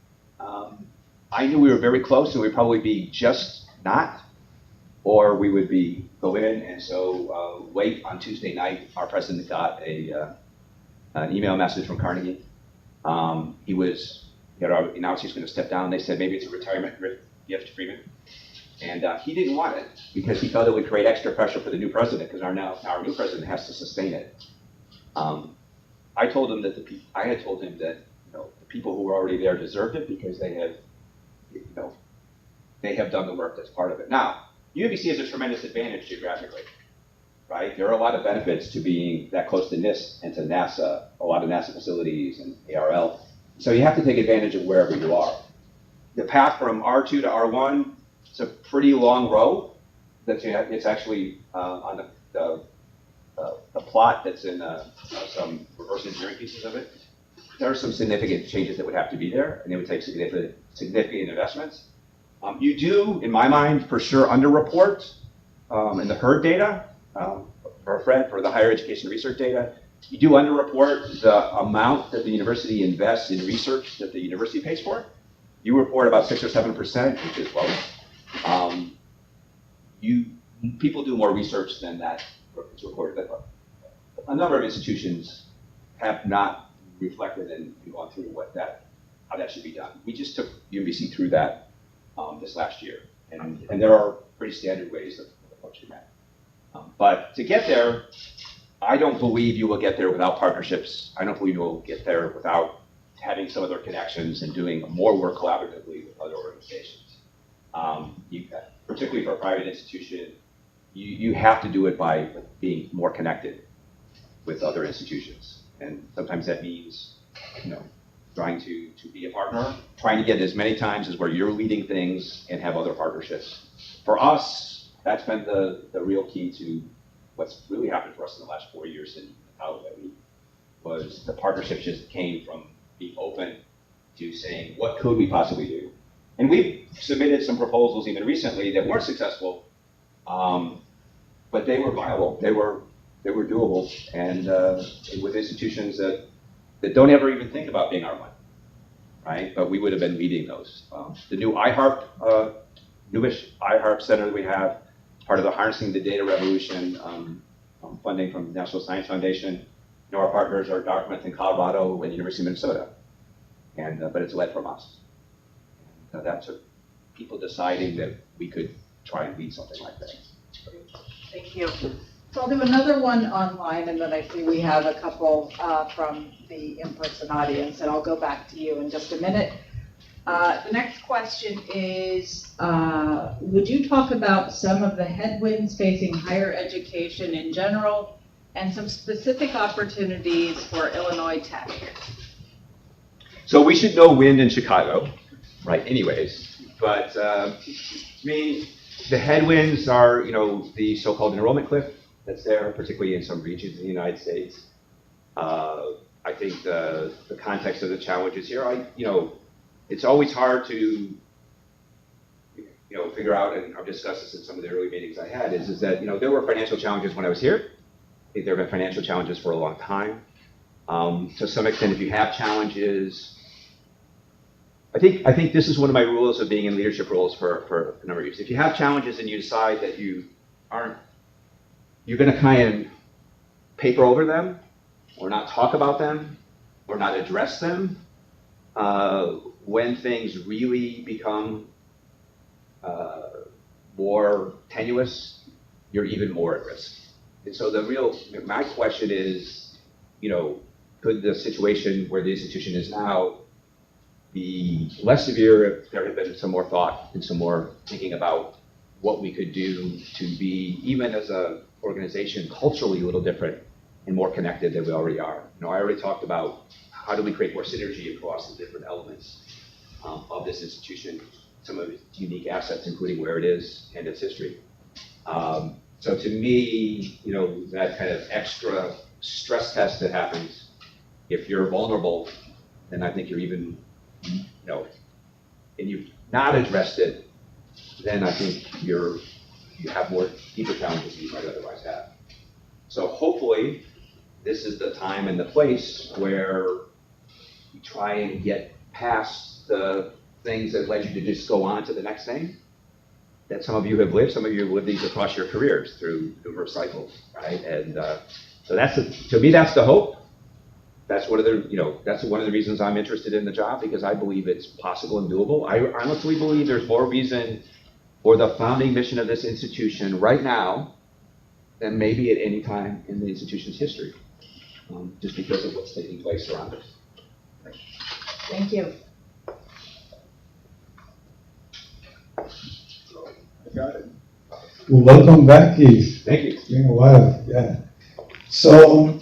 I knew we were very close, and we'd probably be just not, or we would be go in. And so late on Tuesday night, our president got an email message from Carnegie. He announced he's going to step down. They said maybe it's a retirement gift to Freeman. And he didn't want it because he felt it would create extra pressure for the new president, because our new president has to sustain it. I told him that I had told him that the people who were already there deserved it because they have done the work that's part of it. Now, UMBC has a tremendous advantage geographically, right? There are a lot of benefits to being that close to NIST and to NASA, a lot of NASA facilities and ARL. So you have to take advantage of wherever you are. The path from R2 to R1, it's a pretty long row. It's actually on the plot that's in some reverse engineering pieces of it. There are some significant changes that would have to be there, and they would take significant investments. You do, in my mind, for sure underreport in the HERD data, for the higher education research data. You do underreport the amount that the university invests in research that the university pays for. You report about 6 or 7%, which is low. People do more research than that is reported. A number of institutions have not reflected and gone through how that should be done. We just took UMBC through that this last year, and there are pretty standard ways of approaching that. But to get there, I don't believe you will get there without partnerships. I don't believe you will get there without having some other connections and doing more work collaboratively with other organizations. Particularly for a private institution, you have to do it by being more connected with other institutions. And sometimes that means, trying to be a partner, trying to get as many times as where you're leading things and have other partnerships. For us, that's been the real key to what's really happened for us in the last 4 years in Ohio, was the partnerships just came from being open to saying, what could we possibly do? And we've submitted some proposals even recently that weren't successful, but they were viable, they were doable, and with institutions that don't ever even think about being our money, right? But we would have been leading those. The new newish iHeart Center that we have, part of the Harnessing the Data Revolution funding from the National Science Foundation. You know, our partners are Dartmouth in Colorado and University of Minnesota, and but it's led from us. And, that took people deciding that we could try and lead something like that. Thank you. So I'll do another one online, and then I see we have a couple from the in-person audience, and I'll go back to you in just a minute. The next question is, would you talk about some of the headwinds facing higher education in general and some specific opportunities for Illinois Tech? So we should know wind in Chicago, right, anyways. But I mean, the headwinds are, you know, the so-called enrollment cliff that's there, particularly in some regions in the United States. I think the context of the challenges here, you know, it's always hard to, you know, figure out, and I've discussed this in some of the early meetings I had, is that, you know, there were financial challenges when I was here. I think there have been financial challenges for a long time. To some extent, if you have challenges, I think this is one of my rules of being in leadership roles for a number of years. If you have challenges and you decide that you're going to kind of paper over them, or not talk about them, or not address them, when things really become more tenuous, you're even more at risk. And so my question is, you know, could the situation where the institution is now be less severe if there had been some more thought and some more thinking about what we could do to be, even as an organization, culturally a little different and more connected than we already are. You know, I already talked about how do we create more synergy across the different elements of this institution, some of its unique assets, including where it is and its history. So to me, you know, that kind of extra stress test that happens, if you're vulnerable, then I think you're even, you know, and you've not addressed it, then I think you have more deeper challenges than you might otherwise have. So hopefully, this is the time and the place where you try and get past the things that led you to just go on to the next thing that some of you have lived. Some of you have lived these across your careers through numerous cycles, right? And so to me, that's the hope. That's one of the reasons I'm interested in the job, because I believe it's possible and doable. I honestly believe there's more reason for the founding mission of this institution right now than maybe at any time in the institution's history, just because of what's taking place around us. Thank you. Got it. Well, welcome back, Keith. Thank you. It's been a while, yeah. So,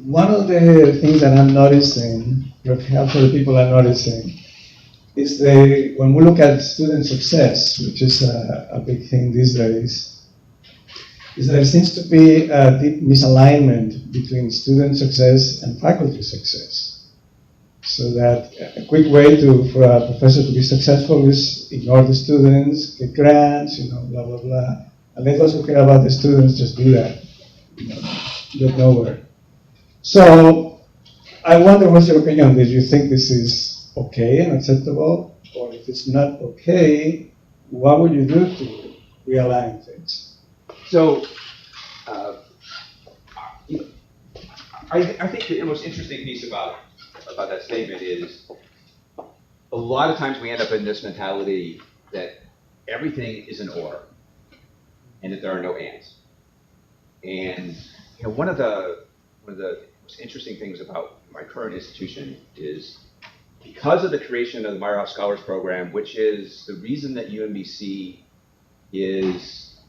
one of the things that I'm noticing, perhaps other people are noticing, is when we look at student success, which is a big thing these days, is that there seems to be a deep misalignment between student success and faculty success. So that a quick way for a professor to be successful is ignore the students, get grants, you know, blah, blah, blah. And let those who care about the students just do that, you know, get nowhere. So I wonder, what's your opinion on this? Do you think this is okay and acceptable? Or if it's not okay, what would you do to realign things? So, I think the most interesting piece about that statement is a lot of times we end up in this mentality that everything is an or, and that there are no ands. And you know, one of the most interesting things about my current institution is because of the creation of the Meyerhoff Scholars Program, which is the reason that UMBC is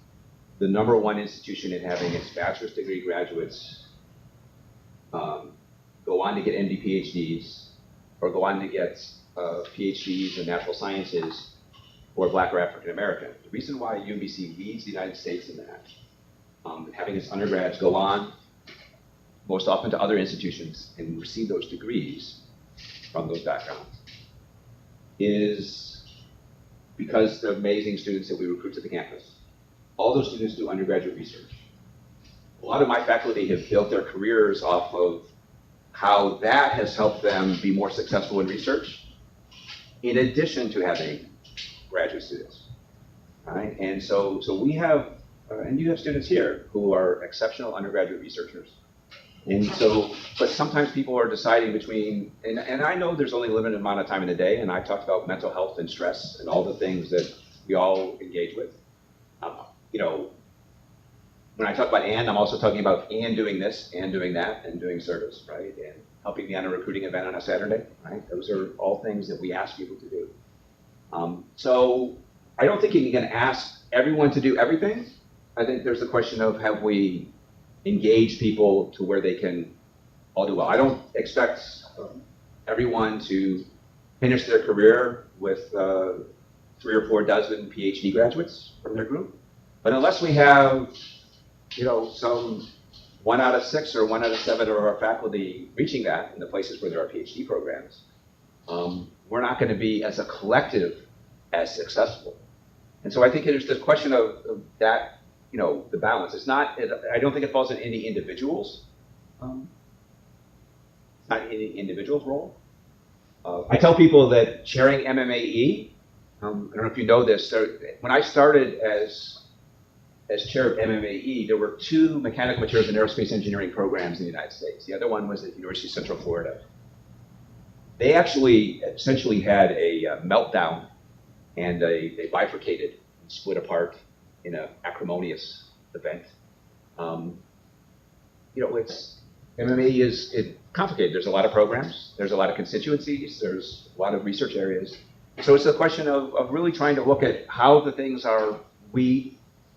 the #1 institution in having its bachelor's degree graduates go on to get MD PhDs, or go on to get PhDs in natural sciences, or Black or African American. The reason why UMBC leads the United States in that, having its undergrads go on most often to other institutions and receive those degrees, from those backgrounds is because the amazing students that we recruit to the campus. All those students do undergraduate research. A lot of my faculty have built their careers off of how that has helped them be more successful in research, in addition to having graduate students, right? And so we have, and you have students here who are exceptional undergraduate researchers. And so, but sometimes people are deciding between, and I know there's only a limited amount of time in the day, and I've talked about mental health and stress and all the things that we all engage with. You know, when I talk about I'm also talking about doing this and doing that and doing service, right? And helping me on a recruiting event on a Saturday, right? Those are all things that we ask people to do. So I don't think you can ask everyone to do everything. I think there's the question of have we engaged people to where they can all do well. I don't expect everyone to finish their career with 3 or 4 dozen PhD graduates from their group. But unless we have, you know, some 1 out of 6 or 1 out of 7 of our faculty reaching that in the places where there are PhD programs, we're not going to be, as a collective, as successful. And so I think there's the question of that, you know, the balance. It's not, I don't think it falls in any individual's, it's not any individual's role. I tell people that chairing MMAE, I don't know if you know this, when I started as chair of MMAE, there were 2 mechanical materials and aerospace engineering programs in the United States. The other one was at University of Central Florida. They actually essentially had a meltdown, and they bifurcated and split apart in an acrimonious event. You know, MMAE is complicated. There's a lot of programs, there's a lot of constituencies, there's a lot of research areas. So it's a question of really trying to look at how the things are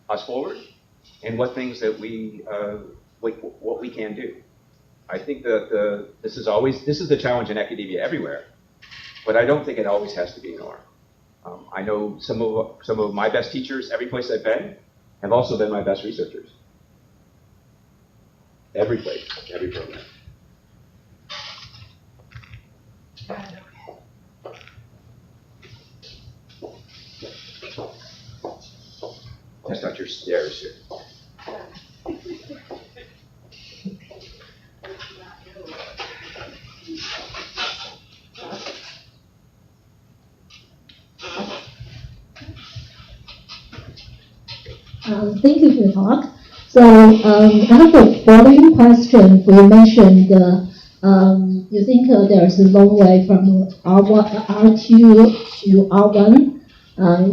us forward, and what things that what we can do. I think that this is the challenge in academia everywhere, but I don't think it always has to be an or. I know some of my best teachers, every place I've been, have also been my best researchers. Every place, every program. Test out your stairs here. Thank you for your talk. So I have a following question. You mentioned you think there's a long way from R2 to R1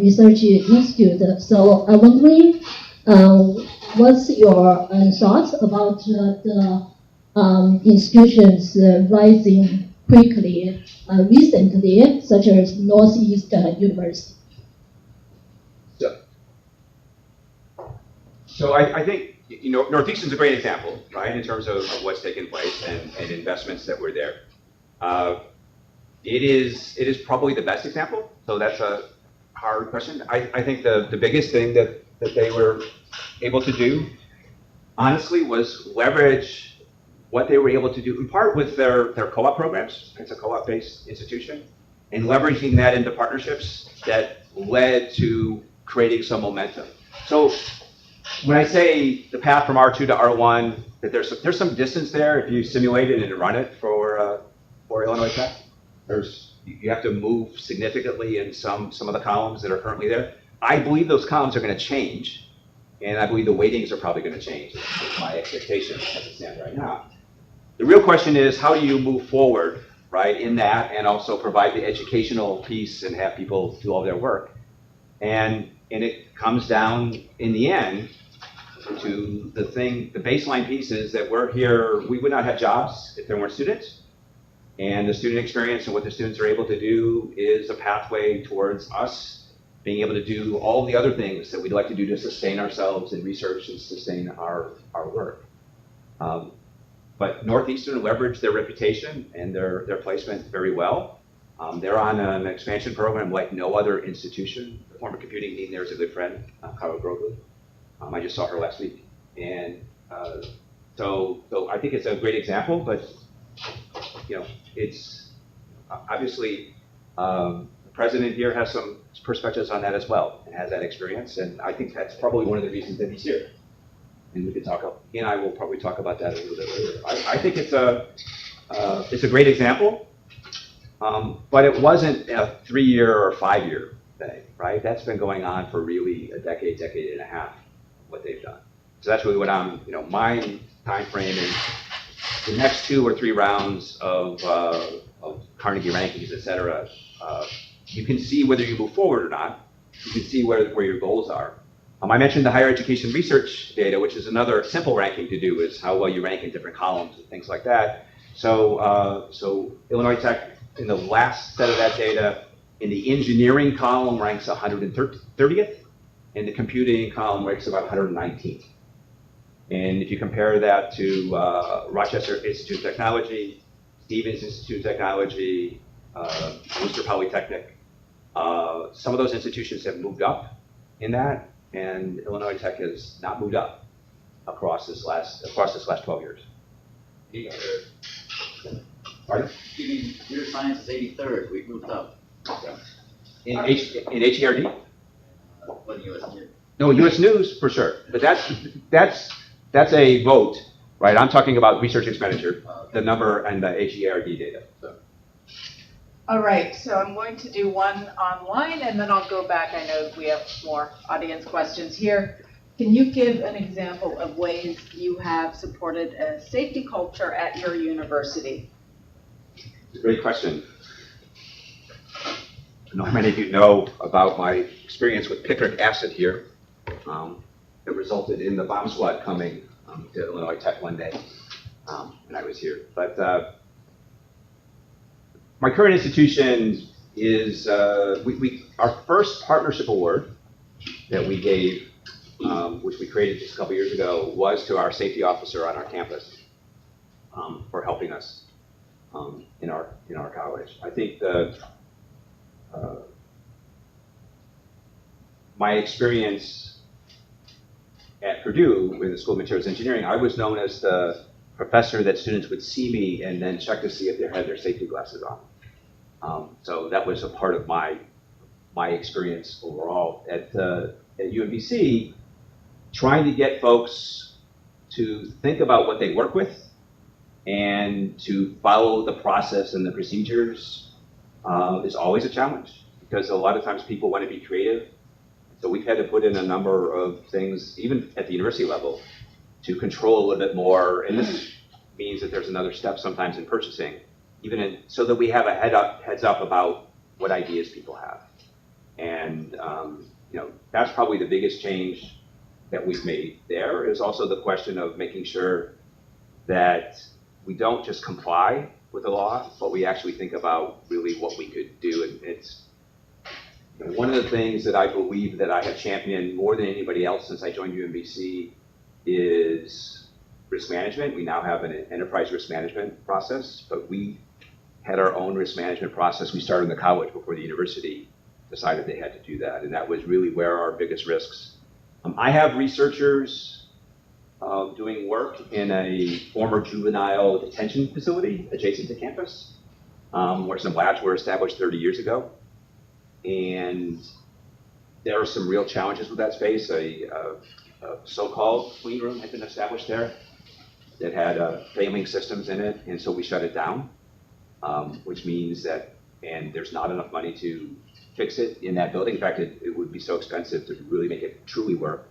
research institute. So I'm wondering, what's your thoughts about the institutions rising quickly recently, such as Northeast University? So I think, you know, Northeastern's a great example, right, in terms of what's taken place and investments that were there. It is probably the best example, so that's a hard question. I think the biggest thing that they were able to do, honestly, was leverage what they were able to do, in part with their co-op programs. It's a co-op-based institution, and leveraging that into partnerships that led to creating some momentum. So when I say the path from R2 to R1, that there's some distance there if you simulate it and run it for Illinois Tech. You have to move significantly in some of the columns that are currently there. I believe those columns are going to change, and I believe the weightings are probably going to change. That's my expectation as it stands right now. The real question is, how do you move forward, right, in that, and also provide the educational piece and have people do all their work? And it comes down, in the end, to the baseline piece is that we're here, we would not have jobs if there weren't students. And the student experience and what the students are able to do is a pathway towards us being able to do all the other things that we'd like to do to sustain ourselves in research and sustain our work. But Northeastern leveraged their reputation and their placement very well. They're on an expansion program like no other institution. The former computing dean there is a good friend, Carol Grogley. I just saw her last week. And so I think it's a great example, but you know, Obviously, the president here has some perspectives on that as well, and has that experience, and I think that's probably one of the reasons that he's here. And we could talk, he and I will probably talk about that a little bit later. I think it's a great example, but it wasn't a 3-year or 5-year thing, right? That's been going on for really a decade and a half, what they've done. So that's really what my time frame is the next 2 or 3 rounds of Carnegie rankings, et cetera. You can see whether you move forward or not. You can see where your goals are. I mentioned the higher education research data, which is another simple ranking to do, is how well you rank in different columns and things like that. So, Illinois Tech, in the last set of that data, in the engineering column ranks 130th, and the computing column ranks about 119th. And if you compare that to Rochester Institute of Technology, Stevens Institute of Technology, Worcester Polytechnic, some of those institutions have moved up in that, and Illinois Tech has not moved up across this last 12 years. Pardon? You mean computer science is 83rd? We moved up. In HERD? What do you US No, U.S. News for sure. But that's a vote, right? I'm talking about research expenditure, the number and the HERD data. So. All right, so I'm going to do one online, and then I'll go back. I know we have more audience questions here. Can you give an example of ways you have supported a safety culture at your university? It's a great question. I don't know how many of you know about my experience with picric acid here. It resulted in the bomb squad coming to Illinois Tech one day when I was here. But my current institution is, our first partnership award that we gave, which we created just a couple years ago, was to our safety officer on our campus for helping us in our college. I think my experience at Purdue in the School of Materials Engineering, I was known as the professor that students would see me and then check to see if they had their safety glasses on. So that was a part of my experience overall. At UMBC, trying to get folks to think about what they work with and to follow the process and the procedures is always a challenge, because a lot of times people want to be creative. So we've had to put in a number of things, even at the university level, to control a little bit more. And this means that there's another step sometimes in purchasing, so that we have a heads up about what ideas people have. And that's probably the biggest change that we've made there, is also the question of making sure that we don't just comply with the law, but we actually think about really what we could do. And it's one of the things that I believe that I have championed more than anybody else since I joined UMBC is risk management. We now have an enterprise risk management process, but we had our own risk management process. We started in the college before the university decided they had to do that, and that was really where our biggest risks. I have researchers doing work in a former juvenile detention facility adjacent to campus, where some labs were established 30 years ago. And there are some real challenges with that space. A so-called clean room had been established there that had failing systems in it, and so we shut it down, which means that, and there's not enough money to fix it in that building. In fact, it would be so expensive to really make it truly work,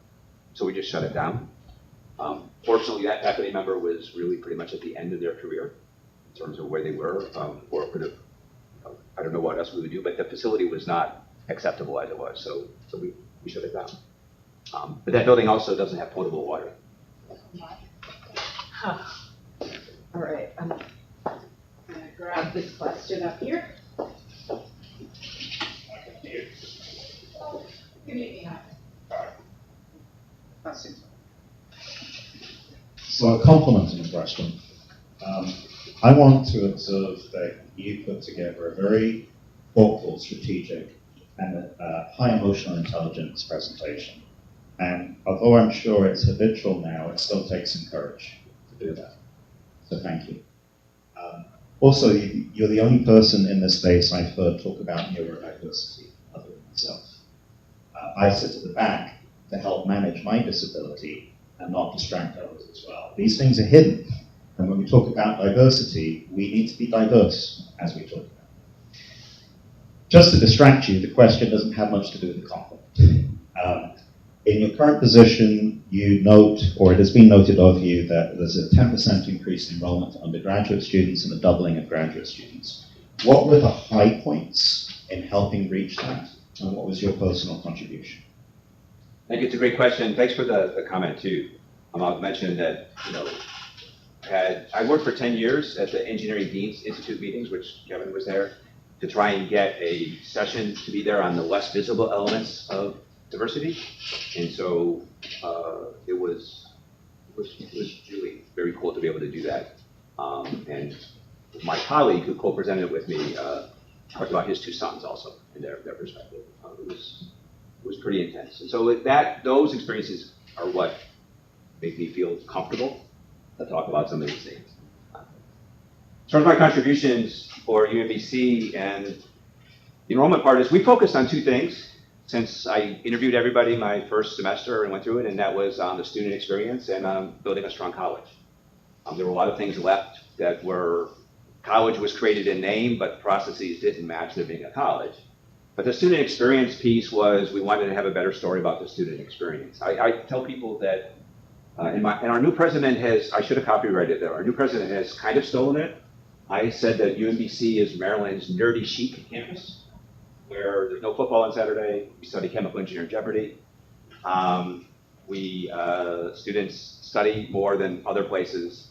so we just shut it down. Fortunately, that faculty member was really pretty much at the end of their career in terms of where they were, or could have, I don't know what else we would do, but the facility was not acceptable as it was, so we shut it down. But that building also doesn't have potable water. All right, I'm going to grab this question up here. Questions? So a complementing question. I want to observe that you put together a very thoughtful, strategic, and high emotional intelligence presentation. And although I'm sure it's habitual now, it still takes some courage to do that. So thank you. Also, you're the only person in this space I've heard talk about neurodiversity other than myself. I sit at the back to help manage my disability and not distract others as well. These things are hidden. And when we talk about diversity, we need to be diverse as we talk about it. Just to distract you, the question doesn't have much to do with the conflict. In your current position, you note, or it has been noted of you, that there's a 10% increase in enrollment for undergraduate students and a doubling of graduate students. What were the high points in helping reach that, and what was your personal contribution? I think it's a great question. Thanks for the comment too. I'll mention that, I worked for 10 years at the Engineering Deans Institute meetings, which Kevin was there, to try and get a session to be there on the less visible elements of diversity. And so it was really very cool to be able to do that. And my colleague who co-presented with me talked about his two sons also and their perspective. It was pretty intense. And so those experiences are what make me feel comfortable to talk about some of these things. As far as my contributions for UMBC and the enrollment part is, we focused on two things since I interviewed everybody my first semester and went through it, and that was on the student experience and building a strong college. There were a lot of things left that were, college was created in name, but processes didn't match there being a college. But the student experience piece was, we wanted to have a better story about the student experience. I tell people that, and our new president has, I should have copyrighted that, our new president has kind of stolen it. I said that UMBC is Maryland's nerdy chic campus, where there's no football on Saturday. We study chemical engineering Jeopardy. Students study more than other places.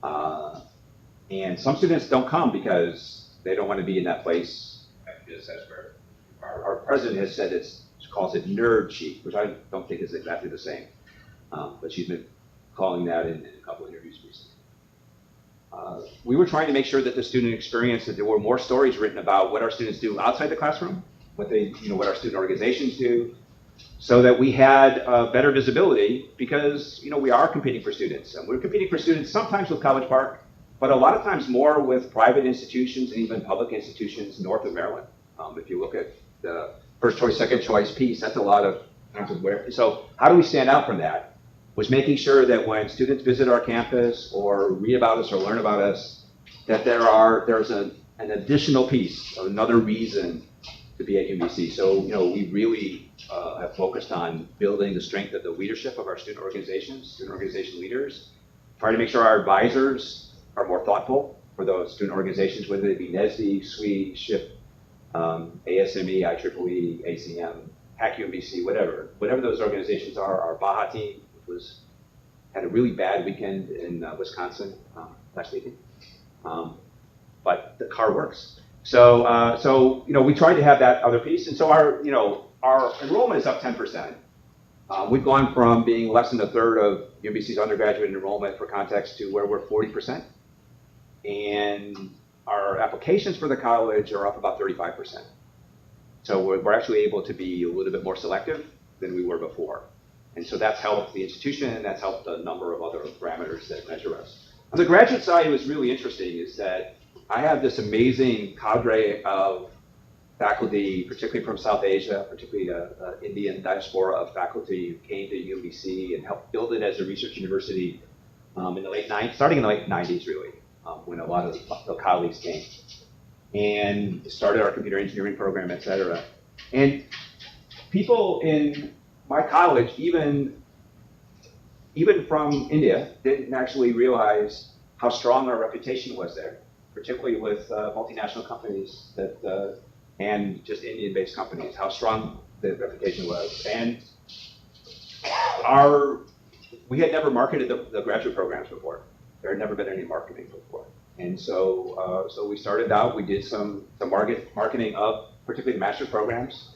And some students don't come because they don't want to be in that place. That's where our president has said calls it nerd chic, which I don't think is exactly the same. But she's been calling that in a couple of interviews recently. We were trying to make sure that the student experience, that there were more stories written about what our students do outside the classroom, what our student organizations do, so that we had better visibility, because we are competing for students. And we're competing for students sometimes with College Park, but a lot of times more with private institutions and even public institutions north of Maryland. If you look at the first choice, second choice piece, that's a lot of times with where. So how do we stand out from that? Was making sure that when students visit our campus or read about us or learn about us, that there's an additional piece, another reason to be at UMBC. So we really have focused on building the strength of the leadership of our student organizations, student organization leaders, trying to make sure our advisors are more thoughtful for those student organizations, whether they be NESD, SWE, SHIP, ASME, IEEE, ACM, Hack UMBC, whatever those organizations are. Our Baja team had a really bad weekend in Wisconsin last weekend, but the car works. So we tried to have that other piece, and so our enrollment is up 10%. We've gone from being less than a third of UMBC's undergraduate enrollment, for context, to where we're 40%, and our applications for the college are up about 35%. So we're actually able to be a little bit more selective than we were before. And so that's helped the institution, and that's helped a number of other parameters that measure us. On the graduate side, it was really interesting is that I have this amazing cadre of faculty, particularly from South Asia, particularly Indian diaspora of faculty who came to UMBC and helped build it as a research university in the late 90s, starting in the late 90s, really, when a lot of the colleagues came and started our computer engineering program, et cetera. And people in my college, even from India, didn't actually realize how strong our reputation was there, particularly with multinational companies and just Indian-based companies, how strong the reputation was. And we had never marketed the graduate programs before. There had never been any marketing before. And so we started out, we did some marketing of particularly the master's programs.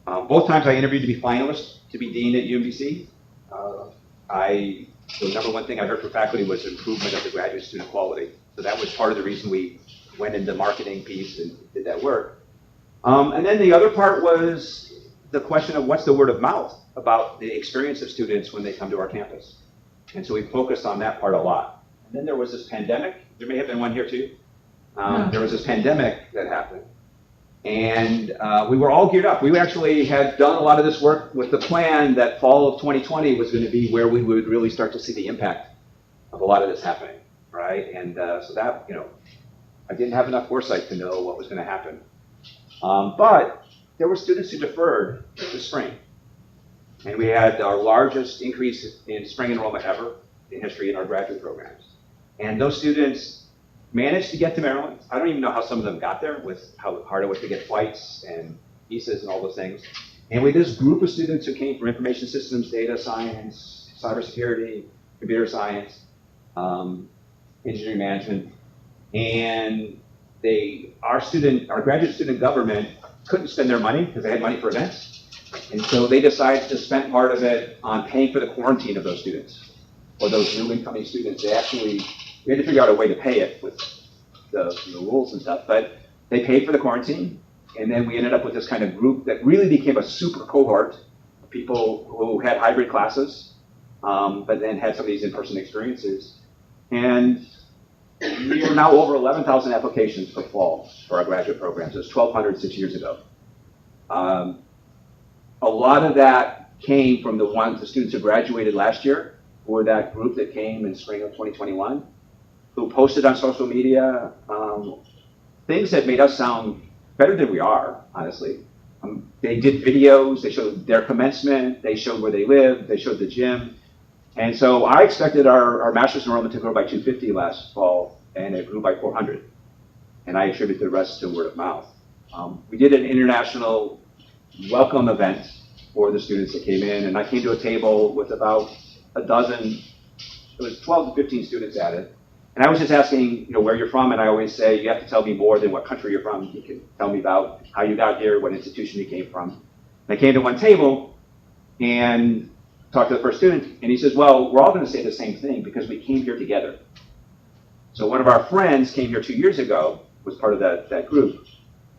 Both times I interviewed to be finalist to be dean at UMBC. The number one thing I heard from faculty was improvement of the graduate student quality. So that was part of the reason we went into the marketing piece and did that work. And then the other part was the question of what's the word of mouth about the experience of students when they come to our campus. And so we focused on that part a lot. And then there was this pandemic. There may have been one here too. There was this pandemic that happened. And we were all geared up. We actually had done a lot of this work with the plan that fall of 2020 was going to be where we would really start to see the impact of a lot of this happening, right? And so that, I didn't have enough foresight to know what was going to happen. But there were students who deferred to spring. And we had our largest increase in spring enrollment ever in history in our graduate programs. And those students managed to get to Maryland. I don't even know how some of them got there, with how hard it was to get flights and visas and all those things. And with this group of students who came from information systems, data science, cybersecurity, computer science, engineering management, and our graduate student government couldn't spend their money because they had money for events. And so they decided to spend part of it on paying for the quarantine of those students, or those new incoming students. We had to figure out a way to pay it with the rules and stuff, but they paid for the quarantine, and then we ended up with this kind of group that really became a super cohort of people who had hybrid classes, but then had some of these in-person experiences. And we are now over 11,000 applications for fall for our graduate programs. It was 1,200 6 years ago. A lot of that came from the students who graduated last year, or that group that came in spring of 2021. Who posted on social media things that made us sound better than we are, honestly. They did videos, they showed their commencement, they showed where they lived, they showed the gym. And so I expected our master's enrollment to grow by 250 last fall, and it grew by 400. And I attribute the rest to word of mouth. We did an international welcome event for the students that came in, and I came to a table with about a dozen, it was 12 to 15 students at it. And I was just asking, where you're from, and I always say, you have to tell me more than what country you're from. You can tell me about how you got here, what institution you came from. And I came to one table and talked to the first student, and he says, well, we're all going to say the same thing because we came here together. So one of our friends came here 2 years ago, was part of that group,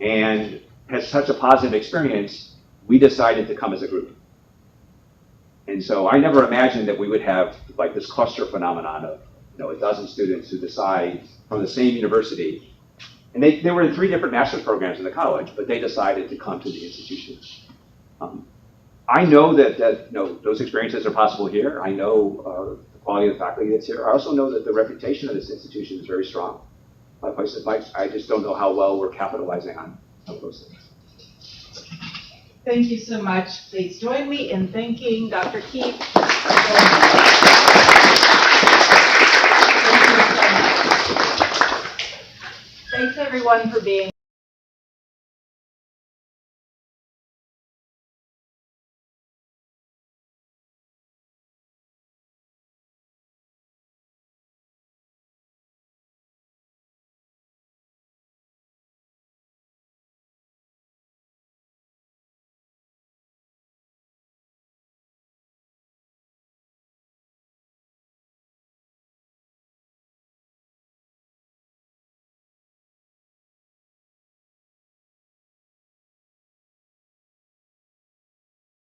and had such a positive experience, we decided to come as a group. And so I never imagined that we would have like this cluster phenomenon of a dozen students who decide from the same university, and they were in 3 different master's programs in the college, but they decided to come to the institution. I know that those experiences are possible here. I know the quality of the faculty that's here. I also know that the reputation of this institution is very strong. I just don't know how well we're capitalizing on some of those things. Thank you so much. Please join me in thanking Dr. Keefe. Thanks everyone for being